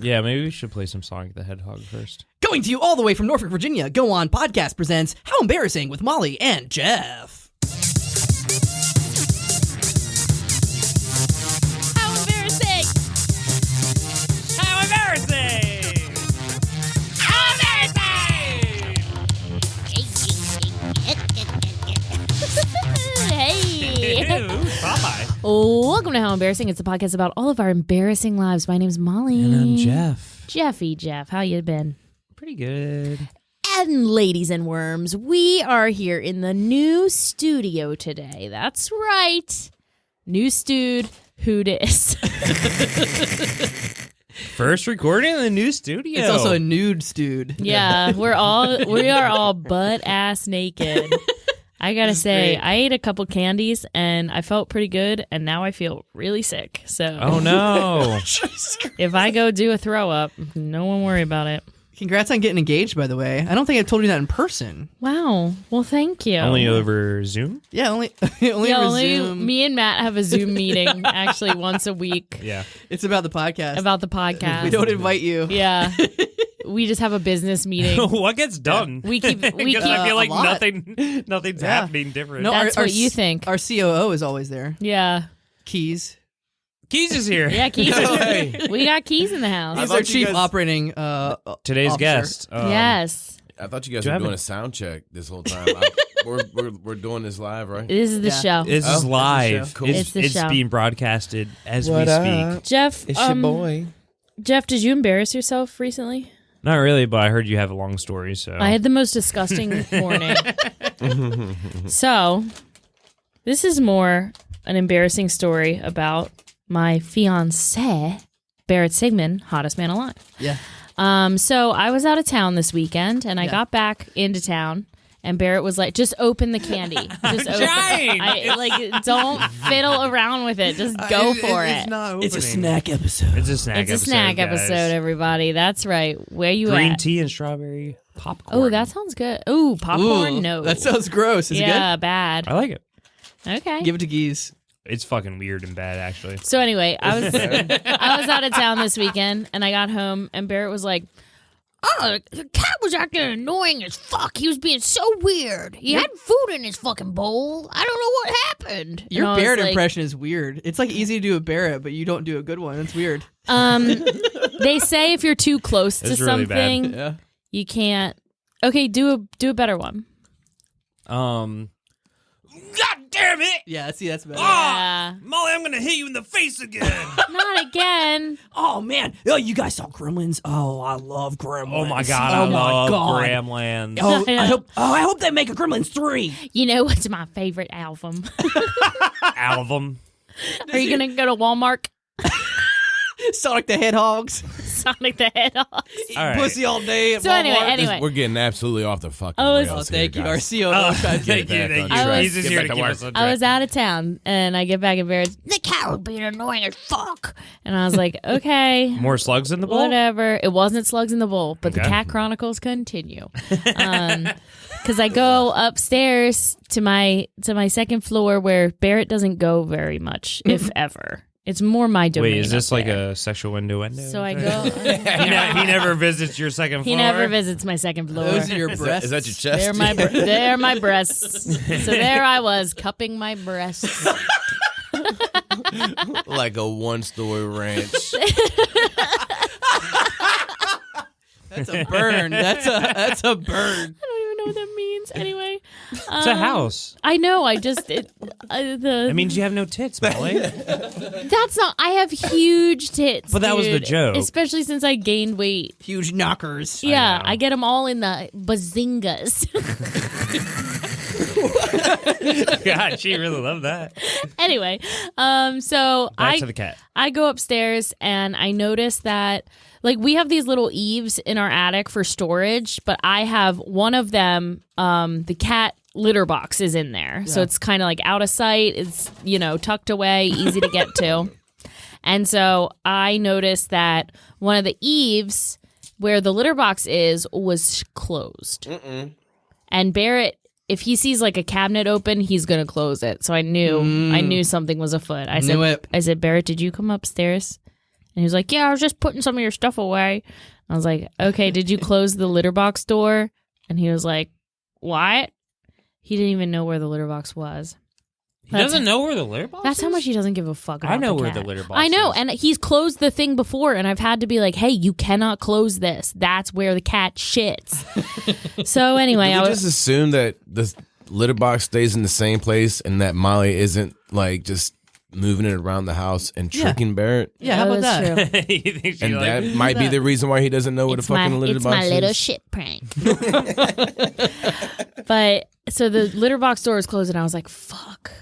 Yeah, maybe we should play some Sonic the Hedgehog first. Coming to you all the way from Norfolk, Virginia, Go On Podcast presents How Embarrassing with Molly and Jeff. How embarrassing! How embarrassing! How embarrassing! Hey! Popeye. Welcome to How Embarrassing. It's a podcast about all of our embarrassing lives. My name's Molly. And I'm Jeff. Jeff, how you been? Pretty good. And ladies and worms, we are here in the new studio today. That's right. New stewed, who dis? First recording in the new studio. It's also a nude stewed. Yeah, we are all butt ass naked. I gotta say, great. I ate a couple candies and I felt pretty good, and now I feel really sick. So, Oh no. if I go do a throw up, no one worry about it. Congrats on getting engaged, by the way. I don't think I've told you that in person. Wow. Well, thank you. Only over Zoom? Yeah, only over Zoom. Me and Matt have a Zoom meeting actually once a week Yeah. It's about the podcast. about the podcast. We don't invite you. Yeah. We just have a business meeting. What gets done? We keep. I feel like a lot. nothing's Yeah. happening different. No, That's what you think. Our COO is always there. Yeah. Keys. Keys is here. Yeah, Keys. No way. We got Keys in the house. He's thought our you chief guys- operating Today's officer. guest. Yes. I thought you guys Do I were have doing a- a sound check this whole time. We're doing this live, right? This is the Yeah. show. This Oh, is live. show. Cool. It's the show. being broadcasted as What we up? speak. Jeff, It's your boy. Jeff, did you embarrass yourself recently? Not really, but I heard you have a long story, so I had the most disgusting morning. So, this is more an embarrassing story about my fiance, Barrett Sigmund, hottest man alive. Yeah. So I was out of town this weekend, and I Yeah. got back into town, and Barrett was like, "Just open the candy. Just open. trying. Don't fiddle around with it. Just go for it. It's not It's a opening. snack episode. It's a snack It's a episode. snack guys. episode, everybody. That's right. Where you Green at? tea and strawberry popcorn. Oh, that sounds good. Ooh, popcorn? Ooh, No. That sounds gross. Is yeah, it bad. I like it. Okay. good? Give it to Keys. It's fucking weird and bad, actually. So anyway, I was out of town this weekend, and I got home, and Barrett was like, "Oh, the cat was acting annoying as fuck. He was being so weird. He had food in his fucking bowl. I don't know what happened." And Your I was Barrett like, impression is weird. It's like easy to do a Barrett, but you don't do a good one. That's weird. They say if you're too close to It's really bad. something, Yeah. you can't. Okay, do a better one. God damn it! Yeah, see, that's better. Yeah, Molly, I'm gonna hit you in the face again. not again. Oh, man. Oh, you guys saw Gremlins? Oh, I love Gremlins. Oh my god, Oh I my love God. Gremlins. Oh, I hope they make a Gremlins 3. You know what's my favorite album? Album. Are you gonna go to Walmart? Sonic the Hedgehogs. Sonic the Hedgehog. All right. Pussy all day at So Walmart. anyway. We're getting absolutely off the fucking Oh, rails it's- Oh, here, thank you. Our guys. COO. Thank you, thank you. I was- He's just Get here back to to keep work. us on I track. was out of town, and I get back and Barrett's, "The cat was being annoying as fuck." And I was like, okay, More slugs in the bowl? whatever. It wasn't slugs in the bowl, but the Okay. cat chronicles continue. Because I go upstairs to my second floor where Barrett doesn't go very much, if ever. It's more my domain. Wait, is this up like there. a sexual window? So I go. he never visits your second floor? He never visits my second floor. Those are your Is breasts. that your chest? They're my breasts. So there I was, cupping my breasts. Like a one-story ranch. That's a burn. That's a burn. I don't even know what that means. Anyway, It's a house. I know. It means you have no tits, Molly. that's not. I have huge tits. But that was the dude. joke. Especially since I gained weight. Huge knockers. Yeah, know. I get them all in the bazingas. God, she really loved that. Anyway, so Back to the cat. I go upstairs and I notice that like we have these little eaves in our attic for storage, but I have one of them, the cat litter box is in there. So it's kind of like out of sight. It's, tucked away, easy to get to. And so I noticed that one of the eaves where the litter box is was closed. And Barrett, if he sees like a cabinet open, he's gonna close it. So I knew something was afoot. I Knew it. said, Barrett, did you come upstairs he was like, yeah, I was just putting some of your stuff away. I was like, okay, did you close the litter box door? And he was like, what? He didn't even know where the litter box was. He doesn't know where the litter box That's is? how much he doesn't give a fuck about I know the where cat. the litter box I know, is. and he's closed the thing before, and I've had to be like, hey, you cannot close this. That's where the cat shits. So anyway, Did we just assume that the litter box stays in the same place and that Molly isn't like just moving it around the house and tricking Barrett? Yeah, how about that's that? true. You think she And like, that might be the reason why he doesn't know where the fucking litter It's box my is. little shit prank. But so the litter box door was closed, and I was like, fuck.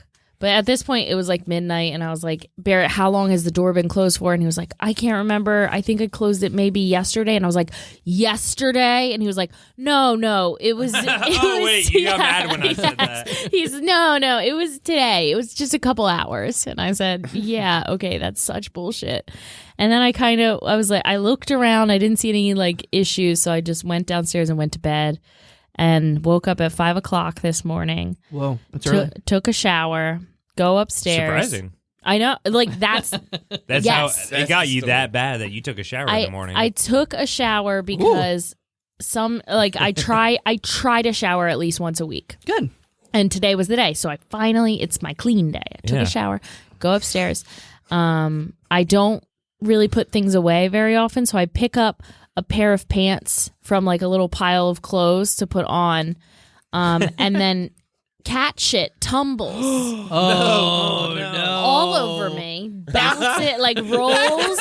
But at this point, it was like midnight, and I was like, Barrett, how long has the door been closed for? And he was like, I can't remember. I think I closed it maybe yesterday. And I was like, yesterday? And he was like, no, it was. wait, you got mad when I said that. He's, no, it was today. It was just a couple hours. And I said, yeah, okay, that's such bullshit. And then I was like, I looked around. I didn't see any like issues. So I just went downstairs and went to bed. And woke up at 5 o'clock this morning. Whoa, that's early. Took a shower, go upstairs. Surprising. I know, like that's That's Yes. how it got you that bad that you took a shower in the morning. I took a shower because I try to shower at least once a week. Good. And today was the day, so it's my clean day. I took a shower, go upstairs. I don't really put things away very often, so I pick up a pair of pants from like a little pile of clothes to put on, and then cat shit tumbles Oh, no. all over me, bounce it like rolls,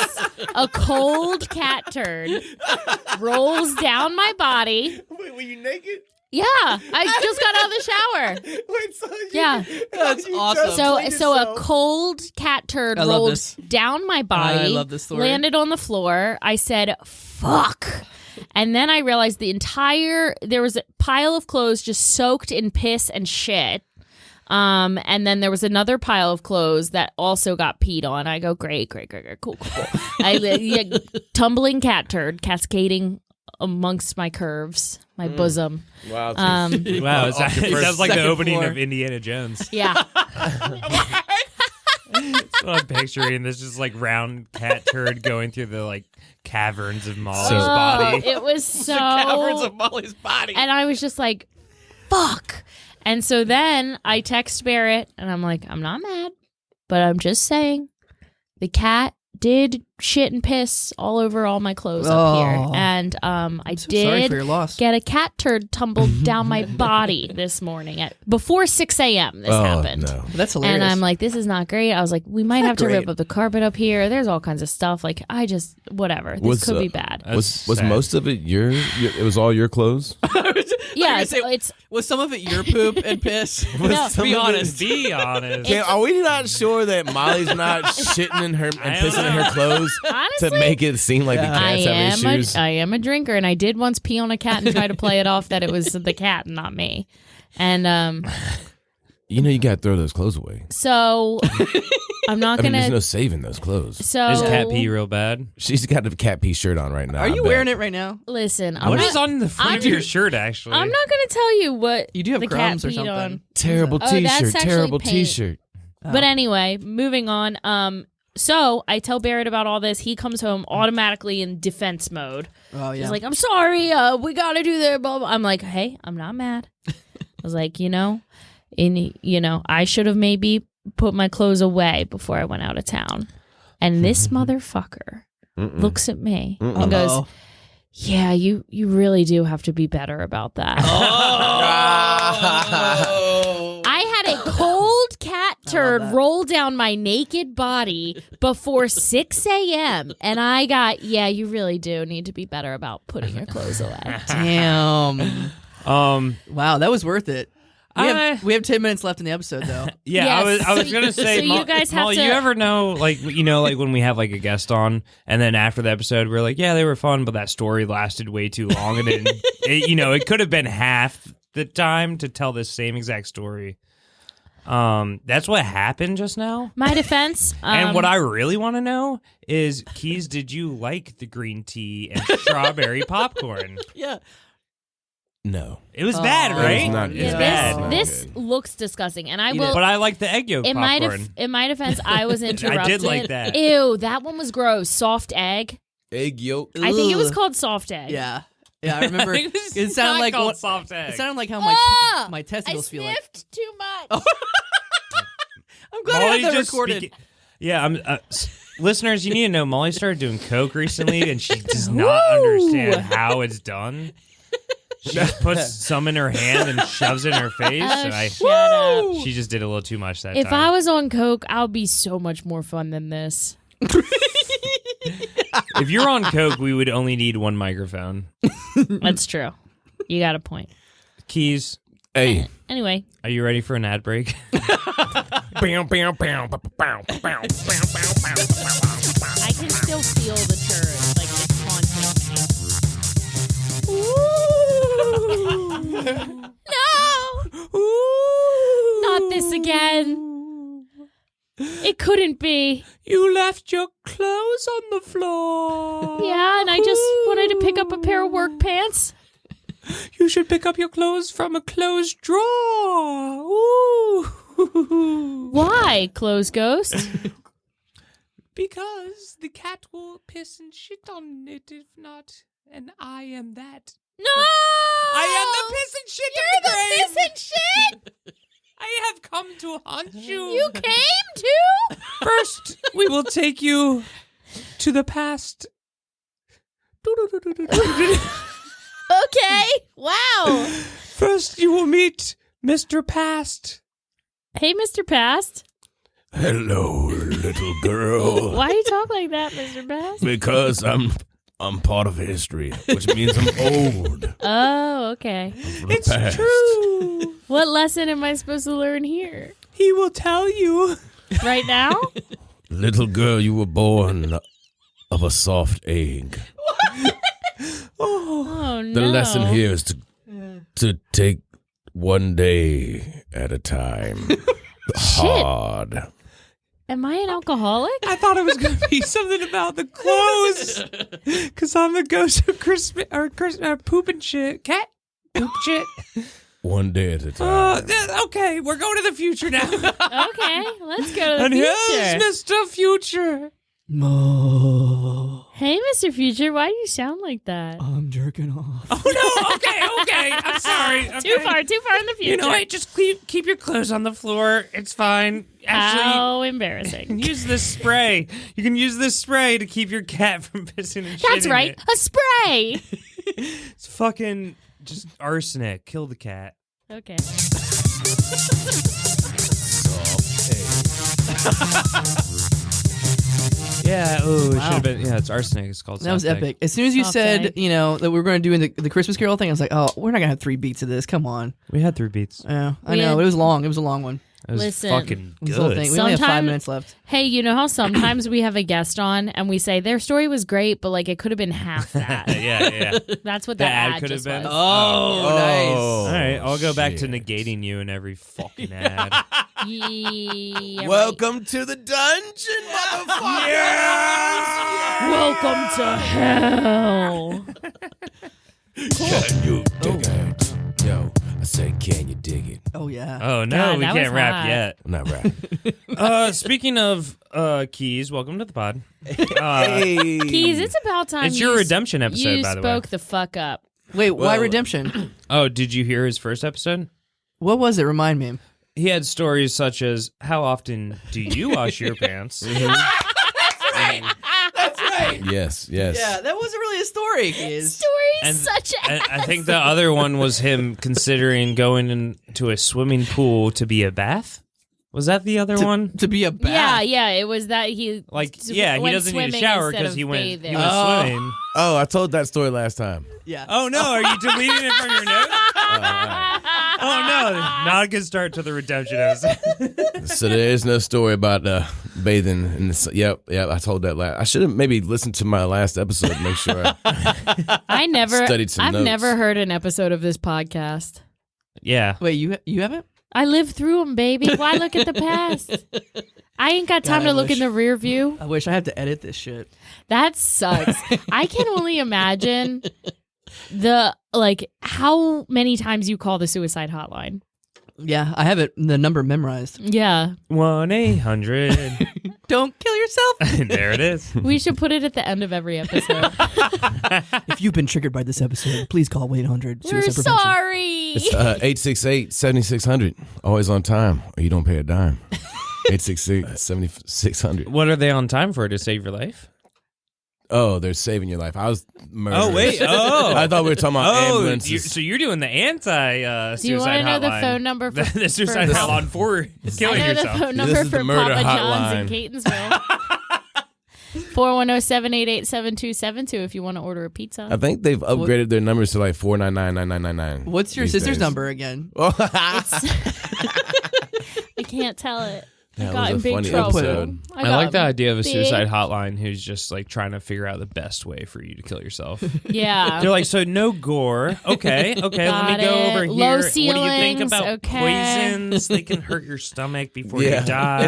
a cold cat turd rolls down my body. Wait, were you naked? Yeah, I just got out of the shower. Wait, so Yeah. That's awesome. So a cold cat turd I love rolled this. down my body. I love this story. Landed on the floor. I said, "Fuck." And then I realized there was a pile of clothes just soaked in piss and shit. And then there was another pile of clothes that also got peed on. I go, great, cool. Tumbling cat turd cascading amongst my curves, my bosom. Wow. wow, it sounds like the second opening floor. of Indiana Jones. Yeah. So I'm picturing this just like round cat turd going through the like caverns of Molly's Oh, body. it was so Caverns of Molly's body. and I was just like, fuck. And so then I text Barrett and I'm like, I'm not mad, but I'm just saying the cat did shit and piss all over all my clothes up here. And I so sorry did for your loss. get a cat turd tumbled down my body this morning before 6 a.m. This happened. No. That's hilarious. And I'm like, this is not great. I was like, we might have to rip great. up the carpet up here. There's all kinds of stuff. Like, whatever. This could be bad. Was sad. most of it your? It was all your clothes? Yeah, say- it's was some of it your poop and piss? No. Be honest. Be honest. Are we not sure that Molly's not shitting in her and I don't pissing in her clothes honestly, to make it seem like the cats have issues? I am a drinker, and I did once pee on a cat and try to play it off that it was the cat and not me. And You know you gotta throw those clothes away. so I'm not I mean, gonna. there's no saving those clothes. So Is cat pee real bad? She's got a cat pee shirt on right now. Are you wearing it right now? Listen, I'm What not, is on the front of your shirt, actually? I'm not gonna tell you what You do have the crumbs cat or peed something. on. Terrible Oh, that's t-shirt. actually Terrible paint. t-shirt. But anyway, moving on. So I tell Barrett about all this. He comes home automatically in defense mode. Oh yeah. He's like, I'm sorry, we gotta do that, blah, blah. I'm like, hey, I'm not mad. I was like, I should have maybe put my clothes away before I went out of town. And this motherfucker looks at me and goes, Uh-oh. yeah, you really do have to be better about that. I had a cold cat turd roll down my naked body before 6 a.m. And I got, yeah, you really do need to be better about putting your clothes away. Damn. Wow, that was worth it. We have 10 minutes left in the episode, though. Yeah, Yes. I was gonna say, So you guys have Molly, to- you ever know, like like when we have like a guest on, and then after the episode, we're like, yeah, they were fun, but that story lasted way too long, and it could have been half the time to tell this same exact story. That's what happened just now. My defense. And what I really want to know is, Keys, did you like the green tea and strawberry popcorn? Yeah. No. It was bad, right? It was not good. It's Yeah, bad. this good. looks disgusting, and I Eat will. it. But I like the egg yolk in popcorn. my defense, I was interrupted. I did like that. Ew, that one was gross. Soft egg. Egg yolk. I think it was Ugh. called soft egg. Yeah. Yeah, I remember. It was It sounded not like called what- soft egg. It sounded like how my I testicles feel like. sniffed too much. I'm glad I Molly had that just recorded. Yeah, I'm. Listeners, you need to know Molly started doing coke recently, and she does not understand how it's done. She just puts some in her hand and shoves it in her face, and Shut up. she just did a little too much that If time. I was on coke, I'll be so much more fun than this. If you're on coke, we would only need one microphone. That's true. You got a point. Keys, Hey. Anyway, are you ready for an ad break? I can still feel the church, like it's haunting me. No! Not this again. It couldn't be. You left your clothes on the floor. Yeah, and I just wanted to pick up a pair of work pants. You should pick up your clothes from a closed drawer. Ooh. Why, clothes ghost? Because the cat will piss and shit on it if not. And I am that. No! I am the piss and shit You're of the the grave. piss and shit! I have come to haunt you. You came too? First, we will take you to the past. Okay. Wow. First, you will meet Mr. Past. Hey, Mr. Past. Hello, little girl. Why do you talk like that, Mr. Past? Because I'm part of history, which means I'm old. Oh, okay. From the It's past. true. What lesson am I supposed to learn here? He will tell you. Right now? Little girl, you were born of a soft egg. Oh, no. The lesson here is to take one day at a time. Hard. Am I an alcoholic? I thought it was going to be something about the clothes. Because I'm the ghost of Christmas, or poop and shit. Cat poop shit. One day at a time. Okay, we're going to the future now. Okay, let's go to the And future. here's Mr. Future. Mo, Hey, Mr. Future, why do you sound like that? I'm jerking off. Oh, no. Okay. I'm sorry. Okay. Too far in the future. You know what? Just keep your clothes on the floor. It's fine. Actually, How you embarrassing. can use this spray. You can use this spray to keep your cat from pissing and shitting. That's right, it. a spray. It's fucking just arsenic. Kill the cat. Okay. Yeah. Oh, it Wow. should have been. Yeah, it's arsenic. It's called. That was soft egg. epic. As soon as you Soft said, egg. you know, that we were going to do the Christmas Carol thing, I was like, oh, we're not going to have 3 beats of this. Come on. We had 3 beats. Yeah, I We know. had- It was long. It was a long one. It was Listen. fucking This whole good. thing. We only have 5 Sometime- minutes left. Hey, you know how sometimes we have a guest on and we say their story was great, but like it could have been half that. yeah. That's what The that ad ad could have just been. was. Oh, All right, I'll go back to shit. negating you in every fucking ad. Yeah, right. Welcome to the dungeon, motherfucker! Welcome to hell. Can you dig it? Yo, I said, can you dig it? Oh, yeah. Oh no, God, we that can't was rap hot. yet. I'm not rapping. Speaking of Keys, welcome to the pod. Keys, it's about time. It's your you redemption episode, you by the way. spoke the fuck up. Wait, why Well- redemption? Oh, did you hear his first episode? What was it? Remind me. He had stories such as, how often do you wash your pants? Yes, yes. Yeah, that wasn't really a story. Is Stories And- such And as. I think the other one was him considering going into a swimming pool to be a bath. Was that the other one? to be a bath. Yeah, it was that he He went doesn't need a swimming shower instead because of he went bathing. swimming. Oh, I told that story last time. Yeah. Oh no, are you deleting it from your notes? Oh no, not a good start to the redemption episode. So there is no story about bathing in the. Yep, I told that last. I should have maybe listened to my last episode to make sure. I've Studied some notes. never heard an episode of this podcast. Yeah. Wait, you haven't? I lived through them, baby. Why look at the past? I ain't got time God, I to look wish. in the rear view. I wish I had to edit this shit. That sucks. I can only imagine how many times you call the suicide hotline? Yeah, I have the number memorized. Yeah. 1-800. Don't kill yourself. There it is. We should put it at the end of every episode. If you've been triggered by this episode, please call 1-800 We're suicide prevention. sorry. It's 868-7600. Always on time, or you don't pay a dime. 868-7600. What are they on time for to save your life? Oh, they're saving your life. I was murdered. Oh, wait. Oh. I thought we were talking about ambulances. So you're doing the anti-suicide Do you want to know the hotline. phone number for the suicide hotline for killing I know yourself? the phone This number is the for murder Papa John's hotline. in Catonsville. 410-788-7272 if you want to order a pizza. I think they've upgraded their numbers to like 499-9999. What's your these sister's days. number again? I can't tell it. I That got was in a big funny trouble. episode. I like the idea of a big- suicide hotline who's just like trying to figure out the best way for you to kill yourself. Yeah. They're like, so no gore. Okay, let Got me go it. over here. Low What do you think ceilings, about okay. poisons? They can hurt your stomach before you Yeah, die.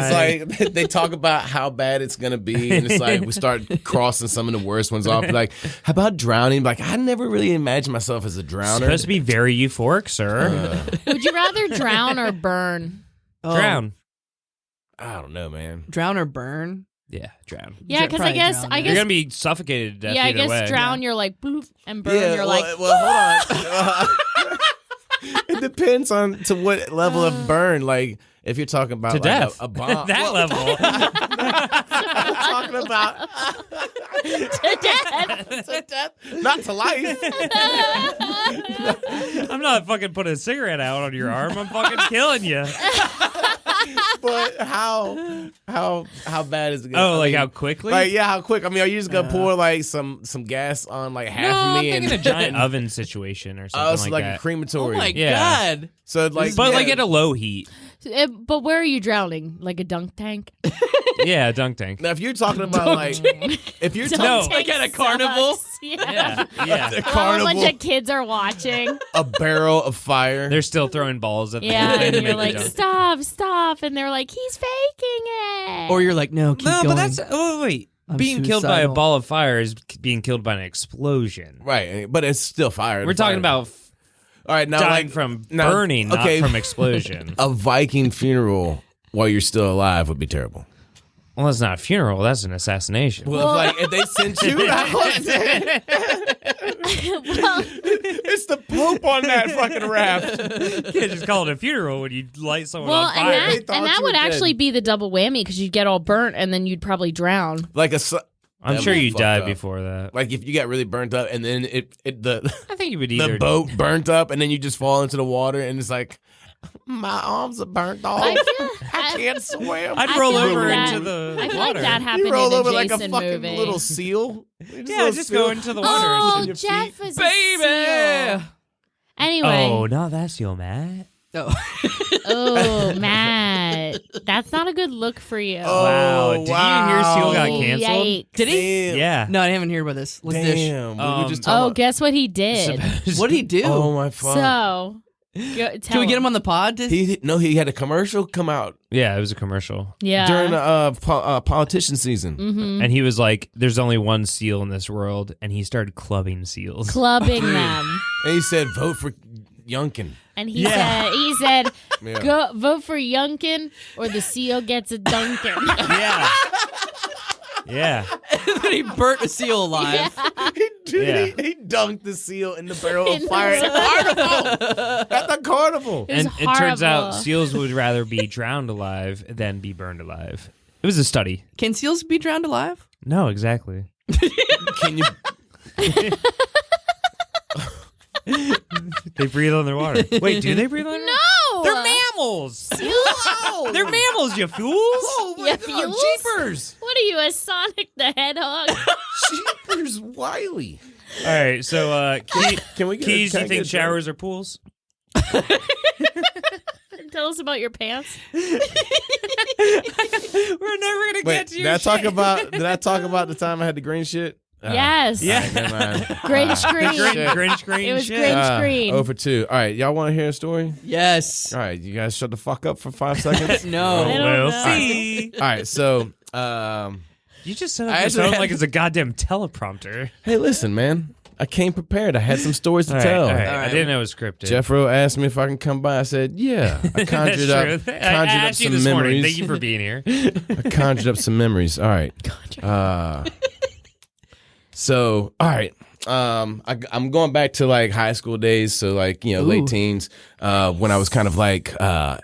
it's like they talk about how bad it's gonna be, and it's like we start crossing some of the worst ones off. Like, how about drowning? Like, I never really imagined myself as a drowner. supposed to be very euphoric, sir. Would you rather drown or burn? Oh, Drown. I don't know, man. Drown or burn? Yeah, drown. Yeah, because I Probably guess drown, I yeah. You're guess gonna be suffocated to death yeah, I either guess way. drown you're like bloop, and burn you're like well, hold on. It depends on to what level of burn. Like, if you're talking about To like death. a bomb, That level. I'm talking about to death. to death, not to life. I'm not fucking putting a cigarette out on your arm. I'm fucking killing you. But how bad is it? Oh, I like mean, how quickly? Like, yeah, how quick? I mean, are you just gonna pour like some gas on like half no, of I'm me thinking and a giant oven situation or something Oh, it's like like that. a crematory. Oh my Yeah. God. So like, But yeah. like at a low heat. But where are you drowning? Like a dunk tank? Yeah, a dunk tank. Now, if you're talking about like, if you're Dunk talking tank at a carnival? sucks. Yeah. Yeah. a A carnival, bunch of kids are watching. a barrel of fire. They're still throwing balls at the Yeah, thing to and you're make like, it jump. stop. And they're like, he's faking it. Or you're like, no, keep No, going. but that's wait. I'm Being killed by a suicidal. ball of fire is being killed by an explosion. Right, but it's still fire. We're talking Fire. about all right now, dying like, from now- burning, okay. not from explosion. a Viking funeral while you're still alive would be terrible. Well, that's not a funeral. That's an assassination. Well, if they sent you out, it's the Pope on that fucking raft. You can't just call it a funeral when you light someone well, on fire. and They that, thought and that you would were dead. actually be the double whammy because you'd get all burnt and then you'd probably drown. Like I'm that sure was you fucked died up. before that. Like if you got really burnt up and then the I think you would either. boat burnt up and then you just fall into the water and it's like my arms are burnt off. I I can't swim. I'd I roll feel over like into that- the I feel water. like that happened You roll in a over like Jason a fucking movie. little seal. Yeah, just go into the water. Oh, in your Jeff feet. is a seal. Anyway. Oh, no, that's your Matt. Oh. Oh, Matt. That's not a good look for you. Oh, Wow. Did you hear Seal got Oh, canceled? yikes. Did he? Damn. Yeah. No, I haven't heard about this. Let's dish. Damn. We were just Oh, talking guess what he did? What did he do? Oh my fuck. So, Can we get him on the pod? He had a commercial come out Yeah, it was a commercial. Yeah. during politician season. Mhm. And he was like, there's only one seal in this world. And he started clubbing seals. Clubbing them. And he said, vote for Youngkin. And he said, Yeah. go vote for Youngkin or the seal gets a Dunkin. Yeah. Yeah. And then he burnt a seal alive. Yeah. He dunked the seal in the barrel In of fire at the carnival. At the carnival. It was And it turns out horrible. seals would rather be drowned alive than be burned alive. It was a study. Can seals be drowned alive? No, exactly. Can you? They breathe on their water. Wait, do they breathe on their water? No! They're mammals. They're mammals, you fools. Yeah, fuels? Jeepers. What are you, a Sonic the Hedgehog? Jeepers Wiley. All right, so Can we get Keys, can you I think get showers are pools? Tell us about your pants. We're never gonna Wait, get to did your I talk shit. about? Did I talk about the time I had the green shit? Yes. Yeah. All right, never mind. Grinch green. Grinch green It was shit. Grinch green. 0 for 2. All right, y'all want to hear a story? Yes. All right, you guys shut the fuck up for 5 seconds. No. I don't We'll know. see. All right, so You just set up I your actually phone had- like it's a goddamn teleprompter. hey, listen, man. I came prepared. I had some stories to tell. All right. I didn't know it was scripted. Jeffro asked me if I can come by. I said, yeah. I conjured up, I asked you some this morning. memories. Thank you for being here. I conjured up some memories. All right. So, all right. I'm going back to like high school days, so like late teens, when I was kind of like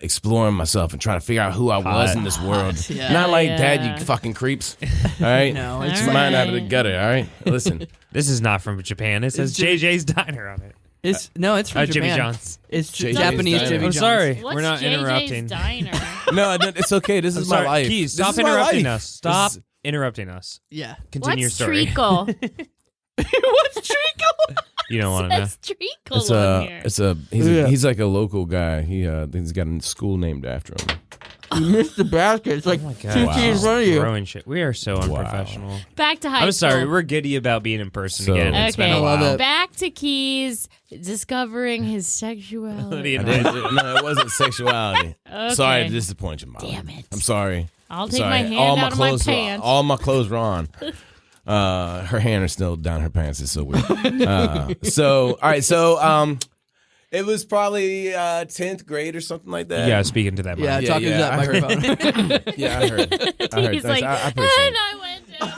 exploring myself and trying to figure out who I was in this world. Yeah. Not like Dad, you fucking creeps. All right, No, it's All mine right. out of the gutter. All right, listen. This is not from Japan. It says Jimmy- JJ's Diner on it. It's from Jimmy Japan. John's. It's JJ's Japanese Diner. Jimmy I'm John's. sorry. What's We're not JJ's interrupting. Diner? No, it's okay. This is my Sorry, life. Keys, This stop is my interrupting life. us. Stop This is- interrupting us. Yeah. Continue your What's story. treacle? What's treacle? You don't want to know. That's treacle on here. He's like a local guy. He's got a school named after him. You missed the basket. It's like God. two Wow. teams in front of you. Throwing shit. We are so unprofessional. Back to high school. I'm sorry. We're giddy about being in person So- again. It's been Okay. a I love while. it. Back to Keys discovering his sexuality. No, it wasn't sexuality. Okay. Sorry to disappoint you, Mom. Damn it. I'm sorry. I'll I'm take sorry. my hand all out my of clothes my were- pants. all my clothes were on. Her hand is still down her pants. It's so weird. All right. So, it was probably 10th grade or something like that. Yeah, speaking to that. Yeah, mic. talking to that I heard. microphone. Yeah, I heard. He's Thanks. like, I appreciate and I went down.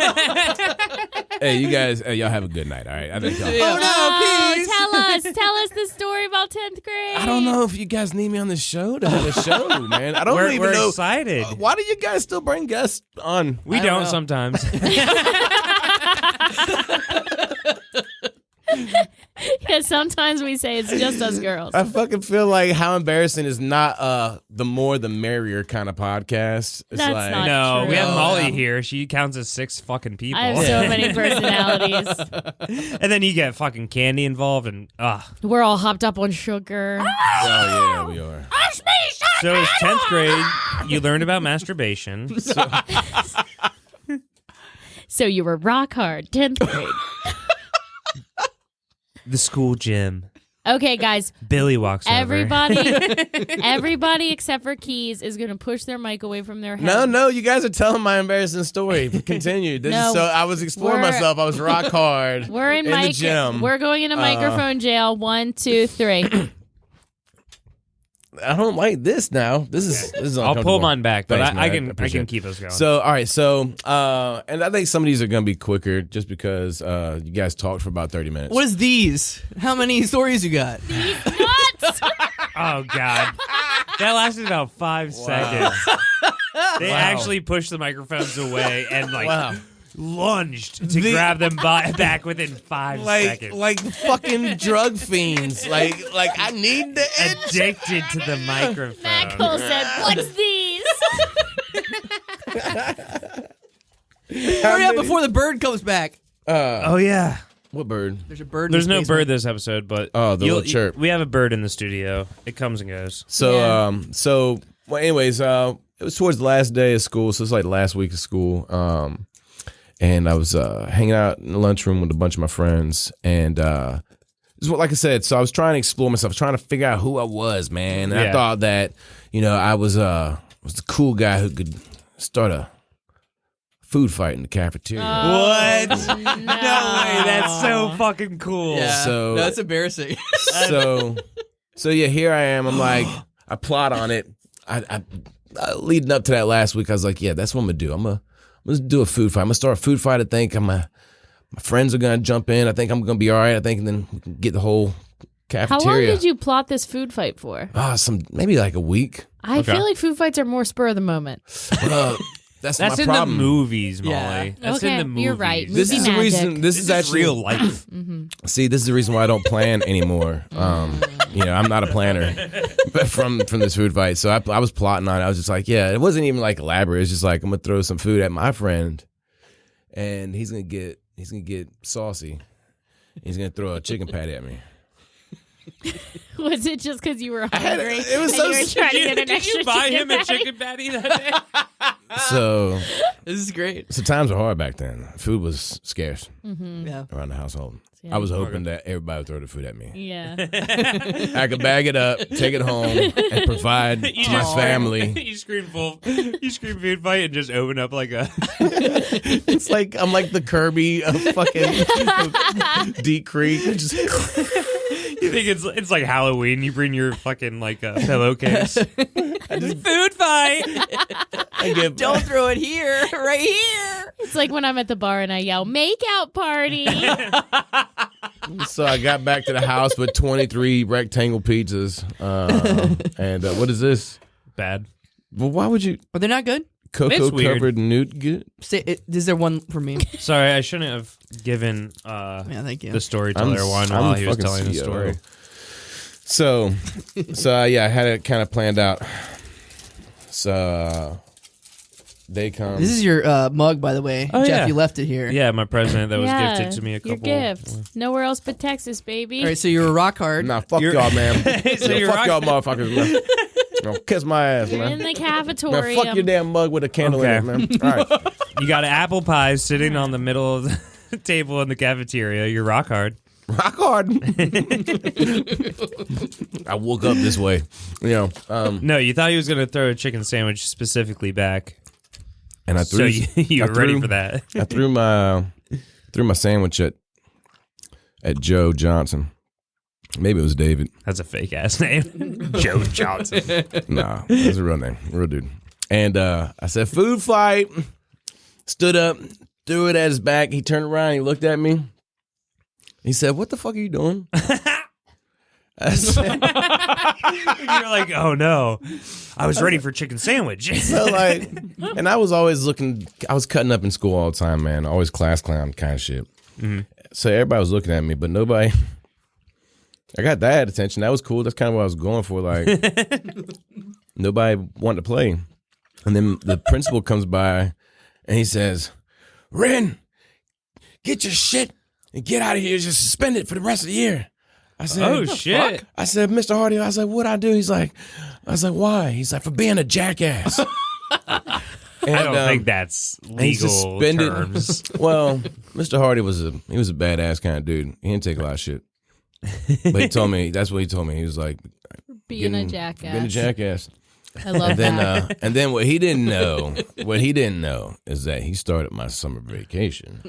it. Hey, you guys, y'all have a good night. All right. I think y'all. Oh, tell us the story about 10th grade. I don't know if you guys need me on the show to have a show, man. I don't We're even know. excited. Why do you guys still bring guests on? We I don't don't know. sometimes. Yeah, sometimes we say it's just us girls. I fucking feel like How Embarrassing is not the more the merrier kind of podcast. It's That's like, not No, we have true. Molly here. She counts as 6 fucking people. I have so many personalities. And then you get fucking Candy involved, and We're all hopped up on sugar. Oh yeah, we are. so it's 10th grade. You learned about masturbation. So, So you were rock hard, 10th grade. the school gym. Okay, guys. Billy walks over. Everybody except for Keys is going to push their mic away from their head. No, you guys are telling my embarrassing story. Continue. No, So I was exploring we're- myself. I was rock hard. We're in the gym. We're going into microphone jail. 1, 2, 3. I don't like this now. This is I'll pull uncomfortable. mine back, but Thanks, I man. Appreciate can it. keep us going. So all right, so and I think some of these are gonna be quicker just because you guys talked for about 30 minutes. What is these? How many stories you got? Nuts! oh god, that lasted about 5 seconds. They actually pushed the microphones away and lunged to grab them back within 5 seconds. like fucking drug fiends. Like I need the edge. Addicted to the microphone. Matt Cole said, "What's these?" Hurry up before the bird comes back. Oh yeah. What bird? There's a bird. in There's this no basement. bird this episode, but Oh, the little chirp. We have a bird in the studio. It comes and goes. So Yeah. well, anyways, it was towards the last day of school, so it's like the last week of school. And I was hanging out in the lunchroom with a bunch of my friends, and this is what, like I said, so I was trying to explore myself, trying to figure out who I was, man. And I Yeah. thought that, I was the cool guy who could start a food fight in the cafeteria. What? No way. That's so fucking cool. Yeah. So- No, that's embarrassing. So yeah, here I am. I'm like, I plot on it. I leading up to that last week, I was like, yeah, that's what I'm gonna do. I'm gonna do a food fight. I'm gonna start a food fight. I think my friends are gonna jump in. I think I'm gonna be all right. I think, and then we can get the whole How long cafeteria. did you plot this food fight for? Maybe like a week. I Okay. feel like food fights are more spur of the moment. That's That's my in problem. the movies, Molly. Yeah. That's Okay, in the movies. you're right. This Movie is the magic. reason. This This is is actually real life. See, this is the reason why I don't plan anymore. I'm not a planner, but from this food fight. So I was plotting on it. I was just like, yeah, it wasn't even like elaborate. It's just like I'm gonna throw some food at my friend, and he's gonna get saucy. He's gonna throw a chicken patty at me. Was it just because you were had- hungry? it was and so you were trying to get an Did extra you buy him a patty? chicken patty that day? So This is great. times were hard back then. Food was scarce Yeah. around the household. Yeah. I was hoping that everybody would throw the food at me. Yeah. I could bag it up, take it home, and provide to my family. You scream food fight and just open up like a. It's like I'm like the Kirby of fucking Deep Creek. Just You think it's like Halloween? You bring your fucking like pillowcase. Food fight. I get Don't throw it here, right here. It's like when I'm at the bar and I yell, "Make out party." So I got back to the house with 23 rectangle pizzas. And what is this? Bad. Well, why would you Are they not good? cocoa It's weird. covered nougat? Is there one for me? Sorry, I shouldn't have given Yeah, thank you. the storyteller one I'm while he was fucking telling the CEO. story. So yeah, I had it kind of planned out. So they come. This is your mug, by the way. Oh, Jeff, yeah. you left it here. Yeah, my president that was Yeah, gifted to me a couple. Your gift. Nowhere else but Texas, baby. All right, so you're a rock hard. Nah, fuck You're- y'all, man. So Yo, you're fuck y'all, rock- motherfuckers, man. No, kiss my ass, You're in man. the Man, cafeteria. fuck your damn mug with a candle in it, Okay. man. All right. You got an apple pie sitting on the middle of the table in the cafeteria. You're rock hard. Rock hard. I woke up this way. You know, No, you thought he was going to throw a chicken sandwich specifically back. and I So threw you I were ready threw- for that. I threw my sandwich at Joe Johnson. Maybe it was David. That's a fake ass name. Joe Johnson. Nah, that's a real name, real dude. And I said, "Food fight." Stood up, threw it at his back. He turned around, he looked at me. He said, "What the fuck are you doing?" I said, You're like, oh no. I was ready for chicken sandwich. so like, and I was always looking. I was cutting up in school all the time, man. Always class clown kind of shit. So everybody was looking at me, but nobody. I got that attention. That was cool. That's kind of what I was going for. Like, nobody wanted to play. And then the principal comes by and he says, "Wrenn, get your shit and get out of here. Just suspend it for the rest of the year." I said, Oh, "What the shit." fuck?" I said, "Mr. Hardy," I was like, "What'd I do?" I was like, "Why?" He's like, "For being a jackass." And, I don't think that's he legal suspended. terms. Well, Mr. Hardy was a badass kind of dude. He didn't take a lot of shit. But he told me, that's what he told me. He was like, Being a jackass. being a jackass. I love And then, that. and then what he didn't know is that he started my summer vacation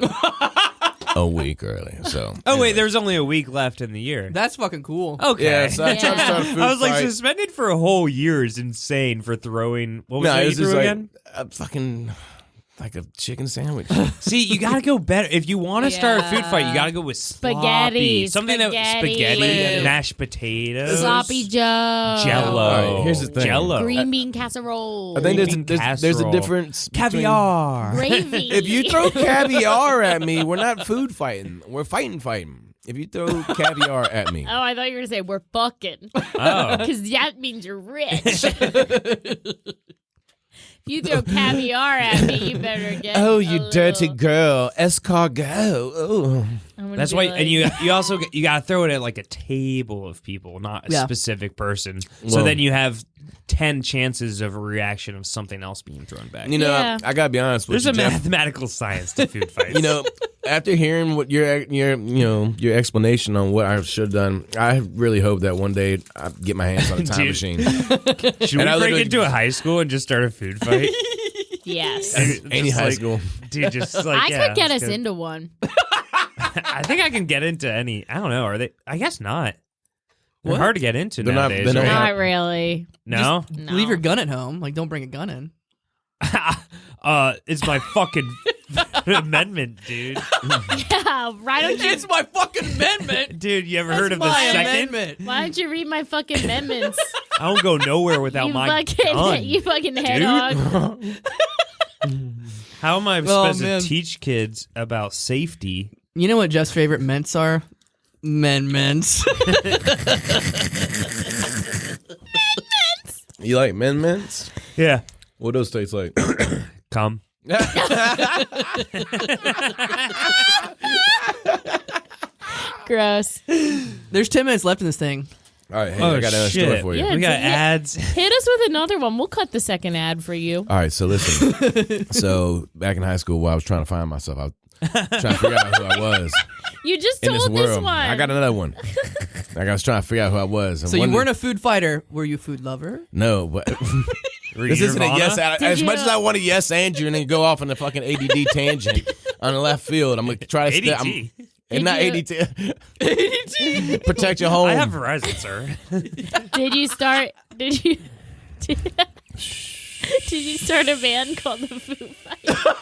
a week early. So, Oh wait, there's only a week left in the year. That's fucking cool. Okay. yeah, so I tried to start a food I was like, fight. suspended for a whole year is insane for throwing. What was No, that it you was just threw like again? a fucking like a chicken sandwich. See, you got to go better. If you want to start a food fight, you got to go with Spaghetti. sloppy. Something that Spaghetti. mashed potatoes, Sloppy Joe. Jello. All right, here's the thing. Jello, Green bean casserole. I think Green there's a casserole. difference. between- caviar. Gravy. If you throw caviar at me, we're not food fighting. We're fighting. If you throw caviar at me, Oh, I thought you were going to say we're fucking. Oh, Because that means you're rich. If you throw caviar at me, you better get. oh, a you dirty little- girl, escargot. Oh, I'm gonna that's be why. like- And you also you got to throw it at like a table of people, not a Yeah. specific person. So Well- then you have 10 chances of a reaction of something else being thrown back. you know, Yeah. I gotta be honest with There's you, a Jeff. mathematical science to food fights. You know, after hearing what your explanation on what I should have done, I really hope that one day I get my hands on a time Dude. machine. should we and I break literally- into a high school and just start a food fight? Yes. Any Just high like- school. Dude, just like I yeah, could get let's us go. into one. I think I can get into any. I don't know. Are they? I guess not. They're What? hard to get into They're not- nowadays. they don't right? Not really. No. No. Leave your gun at home. Like, don't bring a gun in. It's my fucking amendment, dude. Yeah, why don't you? my fucking amendment. Dude, you ever heard of the my second? amendment. Why don't you read my fucking amendments? I don't go nowhere without you my fucking, gun. you fucking head hog. How am I Oh, supposed man. to teach kids about safety? You know what Jeff's favorite mints are? Mints. You like men mints? Yeah. What those taste like? Come. Gross. There's 10 minutes left in this thing. All right, hey, I got another story for you. Yeah, We got ads. Hit us with another one. We'll cut the second ad for you. All right, so listen. So back in high school, while I was trying to find myself, I was trying to figure out who I was You just in told this world. this one. I got another one. Like I was trying to figure out who I was. And So you one- weren't a food fighter. Were you a food lover? No, but this isn't a yes. As much as I want to yes and you and then go off on the fucking ADD tangent on the left field, I'm gonna try to stay. ADT. And not Did ADT. Protect your home. I have Verizon, sir. Did you start? Did you? Did you start a band called the Foo Fighters?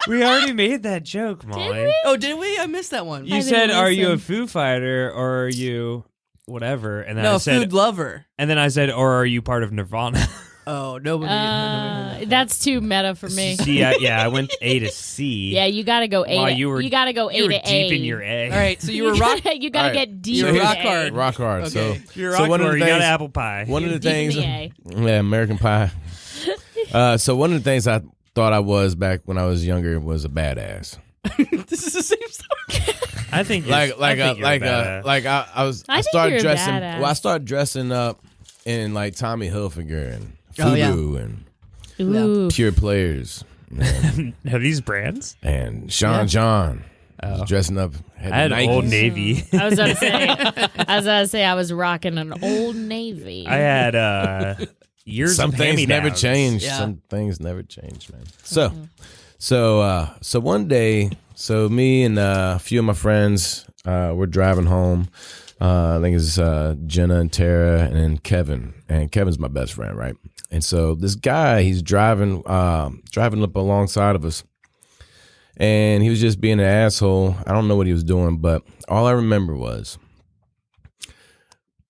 We already made that joke, Molly. Oh, did we? I missed that one. You I said, didn't "Are you a listen. Foo Fighter or are you whatever?" And then No, I said, food lover. and then I said, "Or are you part of Nirvana?" Oh, nobody. That's too meta for me. See, I went A to C. Yeah, you gotta go A. While to, you gotta go A You were to deep A. in your A. All right, so you were rock. You gotta All right. get deep. You're in rock A. hard. rock hard. Okay. You're so one of the you got things, apple pie. one of the Deep in things, the A. yeah, American Pie. So one of the things I thought I was back when I was younger was a badass. This is the same story. I think I I think started you're a dressing. badass. Well, I started dressing up in like Tommy Hilfiger and Oh, yeah. Fubu and Ooh. Pure Players Have these brands? and Sean John. Oh. Dressing up. I had Nikes. Old Navy. I was gonna say I was rocking an Old Navy. I had years Some of things never hand-me-downs. change. Yeah. Some things never change, man. So one day, so me and a few of my friends were driving home. I think it's Jenna and Tara and then Kevin. And Kevin's my best friend, right? And so this guy, he's driving up alongside of us. And he was just being an asshole. I don't know what he was doing, but all I remember was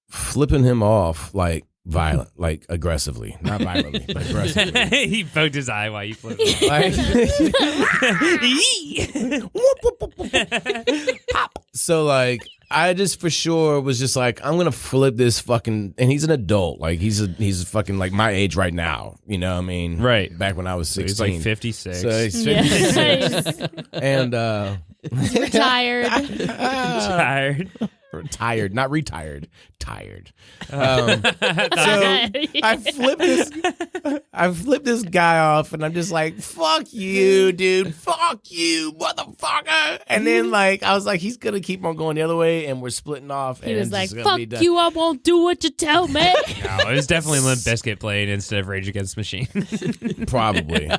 flipping him off like violent, like aggressively. Not violently, but aggressively. He poked his eye while you flipped. Pop. So like I just for sure was just like I'm gonna flip this fucking, and he's an adult, like he's fucking like my age right now, you know what I mean? Right. Back when I was 16. He's like 56. So he's Yeah. 56. And Retired. Tired. tired, not retired, tired. So I flipped this guy off, and I'm just like, "Fuck you, dude! Fuck you, motherfucker!" And then like I was like, "He's gonna keep on going the other way, and we're splitting off." He and was it's like, just gonna be "Fuck done." you! I won't do what you tell me." No, it was definitely Limp Bizkit playing instead of Rage Against the Machine. Probably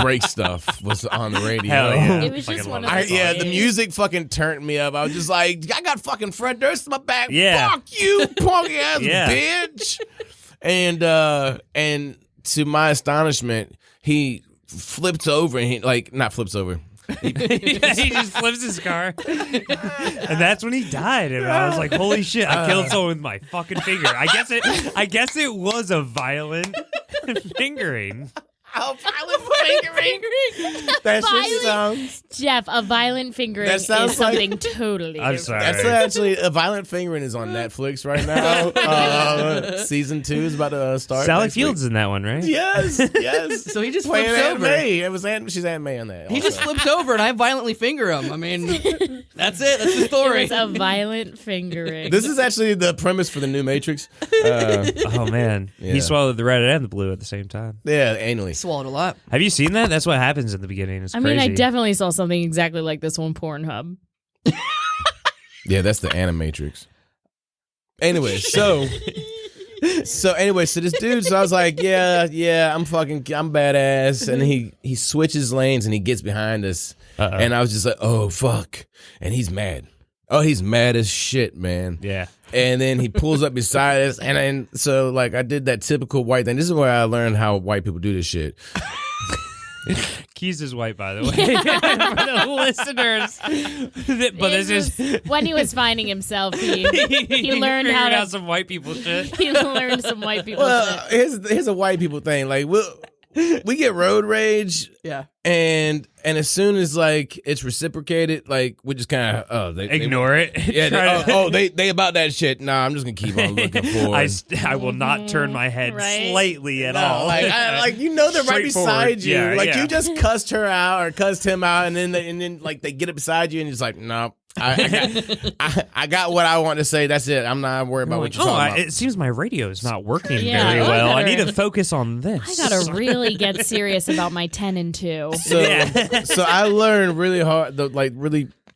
break stuff was on the radio. Hell yeah. It was Fucking just one love of that those song. Yeah, the days. music fucking turned me up. I was just like, I got fucking Fred Durst in my back. Yeah. Fuck you, punk ass Yeah. bitch. And to my astonishment, he flips over and he like not flips over. He just flips his car. And that's when he died. And I was like, holy shit, I killed someone with my fucking finger. I guess it was a violent fingering. Oh, violent fingering. That shit sounds. Jeff, a violent fingering That is sounds like- something totally I'm different. sorry. That's actually a violent fingering is on Netflix right now. Season 2 is about to start. Sally next week. Fields in that one, right? Yes, yes. So he just Playing flips Aunt over. May. It was she's Aunt May on that. He also. just flips over, and I violently finger him. I mean, that's it. That's the It story. was a violent fingering. This is actually the premise for the new Matrix. Oh, man. Yeah. He swallowed the red and the blue at the same time. Yeah, anally. Swallowed a lot. Have you seen that? That's what happens in the beginning. It's I mean, crazy. I definitely saw something exactly like this on Pornhub. Yeah, that's the Animatrix. Anyway, so this dude, so I was like, yeah, I'm badass, and he switches lanes and he gets behind us, and I was just like, oh fuck, and he's mad. Oh, he's mad as shit, man. Yeah. And then he pulls up beside us, and then so like I did that typical white thing. This is where I learned how white people do this shit. Keys is white, by the way, for the listeners. But It this is was- when he was finding himself, he learned how figured to. out some white people shit. He learned some white people Well, shit. here's a white people thing. Like we get road rage, Yeah. and as soon as like it's reciprocated, like we just kind of they Ignore it. Yeah, Try to- they about that shit. Nah, I'm just gonna keep on looking forward. I will not turn my head Right. slightly at No, all. like you know they're right beside you. Yeah, like yeah. you just cussed her out or cussed him out, and then like they get up beside you, and it's like, no, I got what I want to say. That's it. I'm not worried about what you're talking about. It seems my radio is not working Yeah, very I well. I gotta- need to focus on this. I gotta really get serious about my 10 and 2. So I learned really hard, the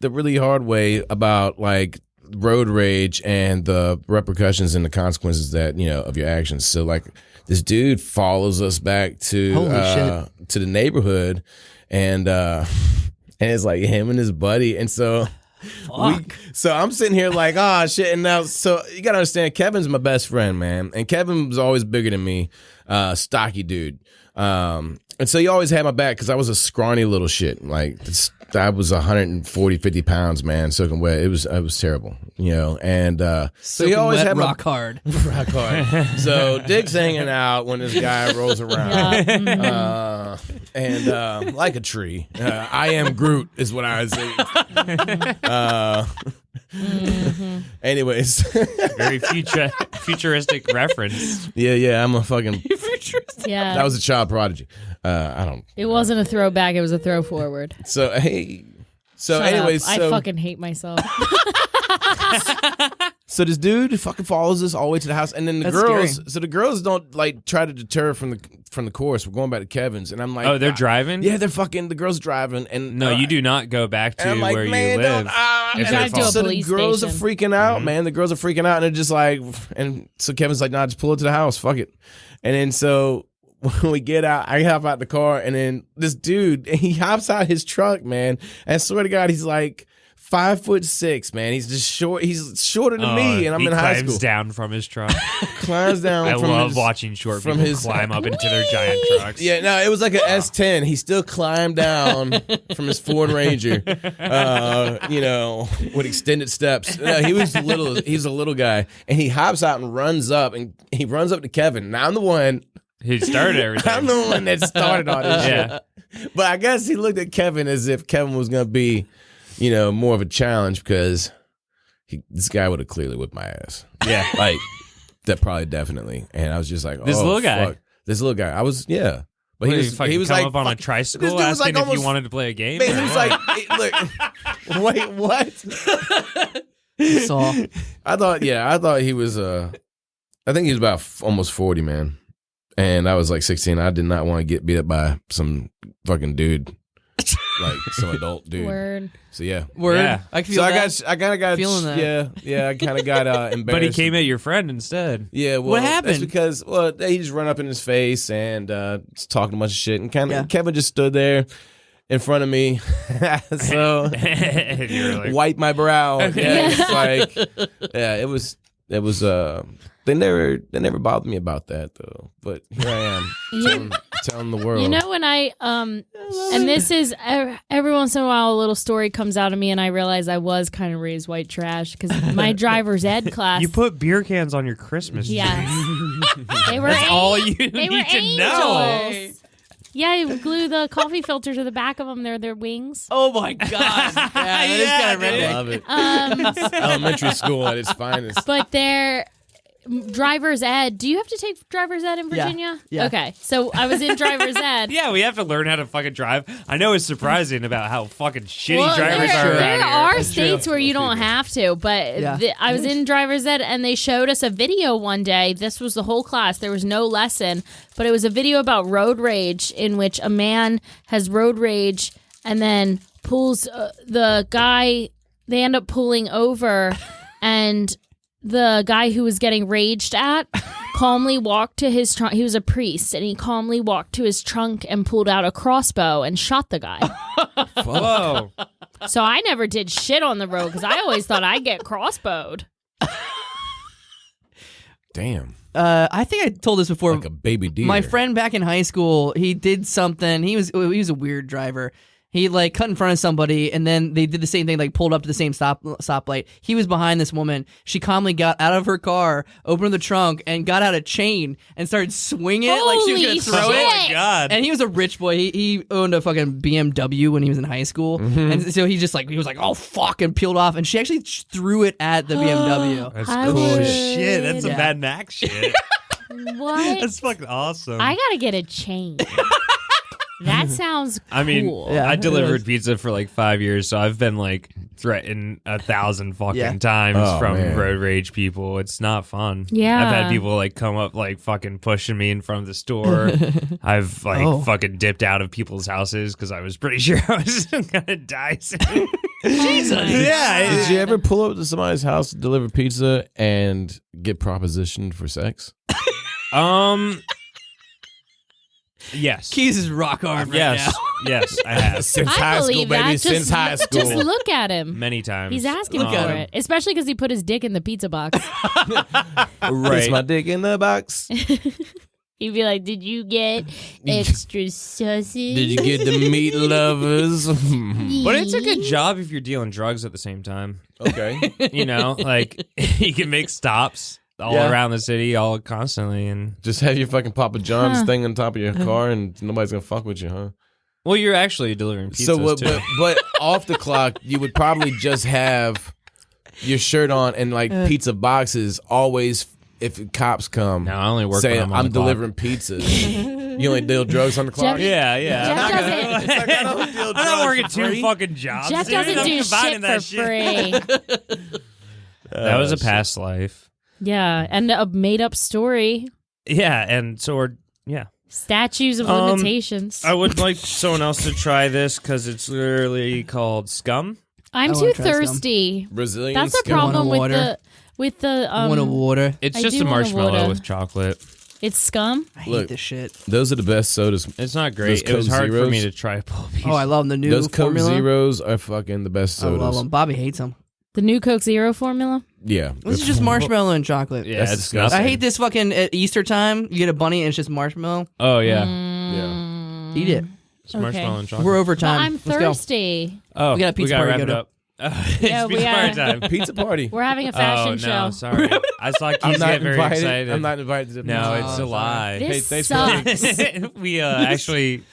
really hard way about like road rage and the repercussions and the consequences that of your actions. So like this dude follows us back to the neighborhood, and it's like him and his buddy, and so. So I'm sitting here like, oh shit, and now so you gotta understand, Kevin's my best friend, man, and Kevin was always bigger than me, stocky dude, and so he always had my back because I was a scrawny little shit, like I was 140, 50 pounds, man, soaking wet. It was terrible, and so he always had rock hard. rock hard. So Dick's hanging out when this guy rolls around, and like a tree. I am Groot is what I would say. Anyways, Very futuristic reference. yeah, I'm a fucking. Yeah. That was a child prodigy. I don't. It wasn't a throwback, it was a throw forward. So hey. So Shut anyways, up. I fucking hate myself. So this dude fucking follows us all the way to the house, and then the That's girls. scary. So the girls don't like try to deter from the course. We're going back to Kevin's, and I'm like, Oh, they're driving? Yeah, they're fucking. The girls driving, and No, you do not go back to And I'm like, where man, you live. You're If trying they're to do a So the police girls station. are freaking out, man. The girls are freaking out, and they're just like, and so Kevin's like, nah, just pull it to the house, fuck it. And then so when we get out, I hop out the car, and then this dude, he hops out his truck, man. And I swear to God, he's like 5'6", man. He's just short. He's shorter than me, and I'm he in high climbs school. down from his truck. Climbs down. I from love his, watching short from people his- climb up into their giant trucks. Yeah, no, it was like an S10. He still climbed down from his Ford Ranger, with extended steps. No, he was little. He's a little guy, and he hops out and runs up, to Kevin. Now I'm the one. He started everything. I'm the one that started all this Yeah. shit. But I guess he looked at Kevin as if Kevin was gonna be, more of a challenge because this guy would have clearly whipped my ass. Yeah. Like that, probably definitely. And I was just like, This little guy. fuck. This little guy. I was, yeah. But What, he did was, fucking he was come like, up on a fuck- tricycle this dude was asking like if you almost- wanted to play a game. Man, he or was what? like, look, wait, what? Saw. I thought he was, I think he was about almost 40, man. And I was like 16. I did not want to get beat up by some fucking dude, like some adult dude. Word. So yeah. Word. Yeah. I feel So that. I kind of got Feeling that. Yeah. I kind of got embarrassed. But he came at your friend instead. Yeah, well, What happened? That's because he just run up in his face and just talking a bunch of shit, and Yeah. Kevin just stood there in front of me, so And you were like, wipe my brow. Yeah, it's like it was. They never bothered me about that though. But here I am telling the world. You know when I and this is every once in a while a little story comes out of me and I realize I was kind of raised white trash because my driver's ed class. you put beer cans on your Christmas tree. Yes. They were That's all you they need were to angels. know. Yeah, you glue the coffee filter to the back of them. They're their wings. Oh my god. Yeah, that is kind of Yeah, redneck. I love it. Elementary school at its finest. But they're driver's ed. Do you have to take driver's ed in Virginia? Yeah. Okay. So I was in driver's ed. Yeah, we have to learn how to fucking drive. I know it's surprising about how fucking shitty Well, drivers there, are around there here. are That's states true. where you don't have to, but Yeah. I was in driver's ed and they showed us a video one day. This was the whole class. There was no lesson, but it was a video about road rage in which a man has road rage and then pulls the guy. They end up pulling over, and the guy who was getting raged at calmly walked to his trunk. He was a priest, and he calmly walked to his trunk and pulled out a crossbow and shot the guy. Whoa. So I never did shit on the road because I always thought I'd get crossbowed. Damn, I think I told this before. like a baby deer. My friend back in high school, he did something. He was a weird driver. He like cut in front of somebody, and then they did the same thing, like pulled up to the same stoplight. He was behind this woman. She calmly got out of her car, opened the trunk, and got out a chain and started swinging it like she was Holy gonna throw Oh it. my god. And he was a rich boy. He owned a fucking BMW when he was in high school, and so he was like, oh fuck, and peeled off. And she actually threw it at the BMW. That's I cool would. as shit. That's some Yeah. Mad Max shit. What? That's fucking awesome. I gotta get a chain. That sounds cool. I mean, Yeah, I it delivered is. pizza for like 5 years, so I've been like threatened 1,000 fucking Yeah. times Oh, from man. road rage people. It's not fun. Yeah. I've had people like come up like fucking pushing me in front of the store. I've like Oh. fucking dipped out of people's houses because I was pretty sure I was gonna die soon. Jesus. Yeah. Did you ever pull up to somebody's house to deliver pizza and get propositioned for sex? Yes. Keys is rock hard right Yes. now. Yes, I have. Since I high school, believe baby. that. Since high school. Just look at him. Many times. He's asking Look at for him. it, especially because he put his dick in the pizza box. Right. It's my dick in the box. He'd be like, "Did you get extra sausage? Did you get the meat lovers? But it's a good job if you're dealing drugs at the same time. Okay. You know, like you can make stops all Yeah. around the city, all constantly, and Just have your fucking Papa John's thing on top of your car, and nobody's gonna fuck with you, huh? well, you're actually delivering pizzas So, what, too. but off the clock, you would probably just have your shirt on and like pizza boxes always. If cops come, No, I only work saying when I'm on I'm the clock. delivering pizzas. You only deal drugs on the clock. Jeff- Yeah, yeah. Jeff I'm not doesn't- gonna- It's like, I don't deal I'm drugs not working for two free. fucking jobs. Jeff dude. doesn't I'm do combining shit for free." That was a shit. past life. Yeah, and a made-up story. Yeah, and so we're Statues of Um, limitations. I would like someone else to try this because it's literally called Scum. I'm I too wanna try some. thirsty. Brazilian That's the scum. problem Want a with water? the Want a water? It's I just do a want a marshmallow water. with chocolate. It's scum. I hate Look. this shit. Those are the best sodas. It's not Those great. It was Coke hard for Zeros? me to try a pull piece. Oh, I love them. The new Those Coke formula. Zeros are fucking the best I love sodas. them. Bobby hates them. The new Coke Zero formula. Yeah. This is just marshmallow and chocolate. Yeah, That's it's disgusting. I hate this fucking at Easter time. You get a bunny and it's just marshmallow. Oh yeah, Mm, Eat it. it's marshmallow and chocolate. We're over Well, time. I'm Let's go. thirsty. Oh, We got a pizza gotta party wrap to it go up. It's Yeah, we pizza are. party time. Pizza party. We're having a fashion Oh no, show. sorry. I saw I'm Keys not get very invited. excited. I'm not invited to the No, pizza it's party. a lie. This Hey, thanks for- sucks. We actually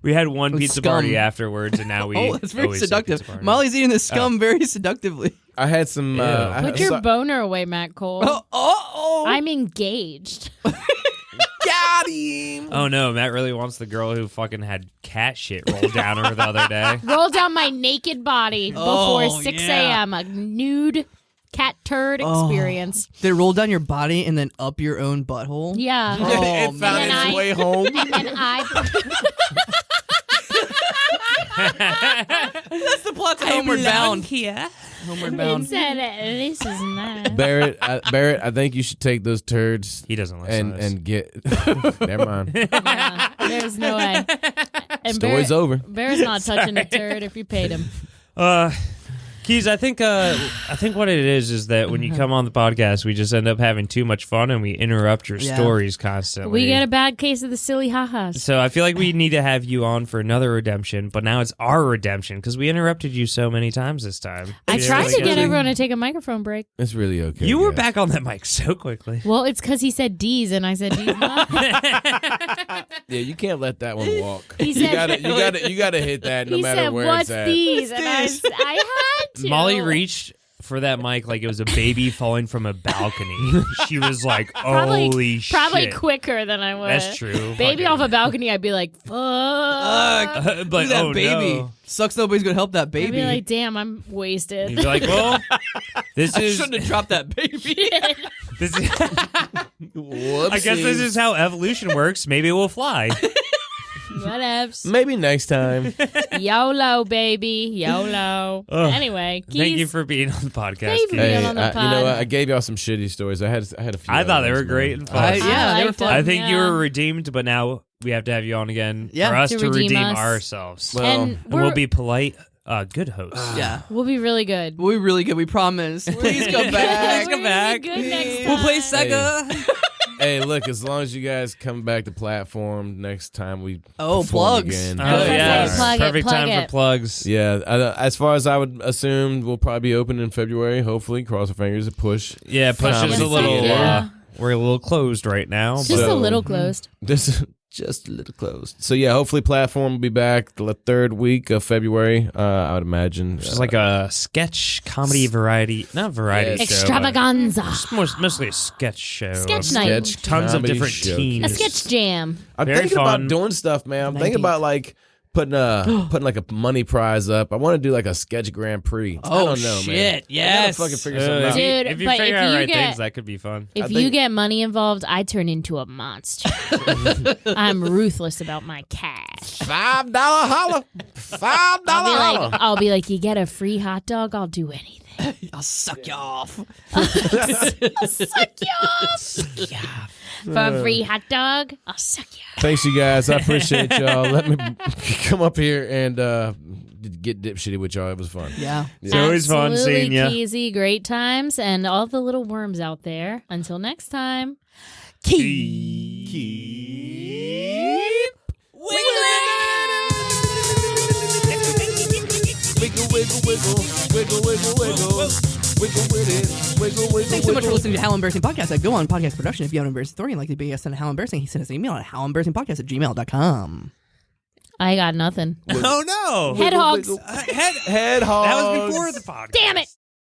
we had one With pizza scum. party afterwards, and now we Oh, that's very always say seductive. pizza party. Molly's eating the scum very seductively. I had some. Ew. I Put had- your so- boner away, Matt Cole. Oh. I'm engaged. got him. Oh no, Matt really wants the girl who fucking had cat shit rolled down her the other day. Roll down my naked body before Oh, 6 yeah. a.m. A nude cat turd experience. They roll down your body and then up your own butthole. Yeah. Oh, it found man. its I- way home. And then That's the plot to Homeward Bound. Here. Homeward it Bound. said, "This is nice." Barrett, I think you should take those turds He doesn't listen. and get. Never mind. Yeah, there's no way. And Story's over. Bear's not touching a turd if you paid him. Keys, I think what it is that when you come on the podcast, we just end up having too much fun and we interrupt your Yeah. stories constantly. We get a bad case of the silly ha-has. So I feel like we need to have you on for another redemption, but now it's our redemption because we interrupted you so many times this time. I We didn't tried really to get to- everyone to take a microphone break. It's really okay. You were yeah. back on that mic so quickly. Well, it's because he said D's and I said D's not. Yeah, you can't let that one walk. He you said- gotta hit that no He matter said, where "What's it's at. these?" And I had to. Molly reached for that mic like it was a baby falling from a balcony. She was like, "Holy shit!" Probably quicker than I would. That's true. Baby Fucking- off a balcony, I'd be like, fuck. But Look at that oh baby. no. Sucks nobody's gonna help that I'd baby. be like, damn, I'm wasted. You'd be like, "Well, this I is shouldn't have dropped that baby. this is." Whoopsies. I guess this is how evolution works. Maybe we'll fly. Whatevs. Maybe next time. YOLO, baby. YOLO. Ugh. Anyway, Keys, Thank you for being on the podcast. Thank you for Keith. being Hey, on the you pod. know what? I gave y'all some shitty stories. I had a few. I other thought they ones, were great man. and fun. Yeah, they were liked fun. them, I think you yeah. were redeemed, but now we have to have you on again Yeah. for us To to redeem redeem us. ourselves. Well, And And we'll be polite, good hosts. Yeah. we'll be really good. We'll be really good. We promise. Please come back. We're gonna be good next time. We'll play Sega. Hey, look! As long as you guys come back to platform next time, we Oh, perform plugs. again. Oh, Good. yeah. Plug it, Perfect plug time it. for plugs. Yeah, as far as I would assume, we'll probably be open in February. Hopefully, cross our fingers, a push. Yeah, push Comedy is a little. theater. Yeah. We're a little closed right now. Just but a little closed. Just just a little closed. So yeah, hopefully platform will be back the third week of February. I would imagine. It's like a sketch comedy variety, not variety show, Extravaganza. mostly a sketch show. Sketch night. Sketch Tons of comedy different show. teams. A sketch jam. I'm Very thinking fun. about doing stuff, man. I'm thinking 19th. about like putting like a money prize up. I want to do like a sketch Grand Prix. I don't know, man. shit, yes. I gotta fucking figure something out. Dude, if you but figure if out you right get- things, that could be fun. If think- you get money involved, I turn into a monster. I'm ruthless about my cash. $5 holla. $5 holla. I'll be like, you get a free hot dog, I'll do anything. I'll suck you off. Suck you off. For a free hot dog, I'll suck you off. Thanks, you guys. I appreciate y'all. Let me come up here and get dipshitty with y'all. It was fun. Yeah. It's always fun Absolutely seeing you. Keezy, great times, and all the little worms out there. Until next time. Wiggle, wiggle, wiggle, wiggle, wiggle, wiggle, wiggle with it, wiggle, wiggle, Thanks so much for wiggle. listening to How Embarrassing Podcast at Go On Podcast Production. If you have an embarrassing story and like to be a guest on How Embarrassing, send us an email at howembarrassingpodcast@gmail.com. I got nothing. Oh no! Head hogs. Head hog. That was before the podcast. Damn it.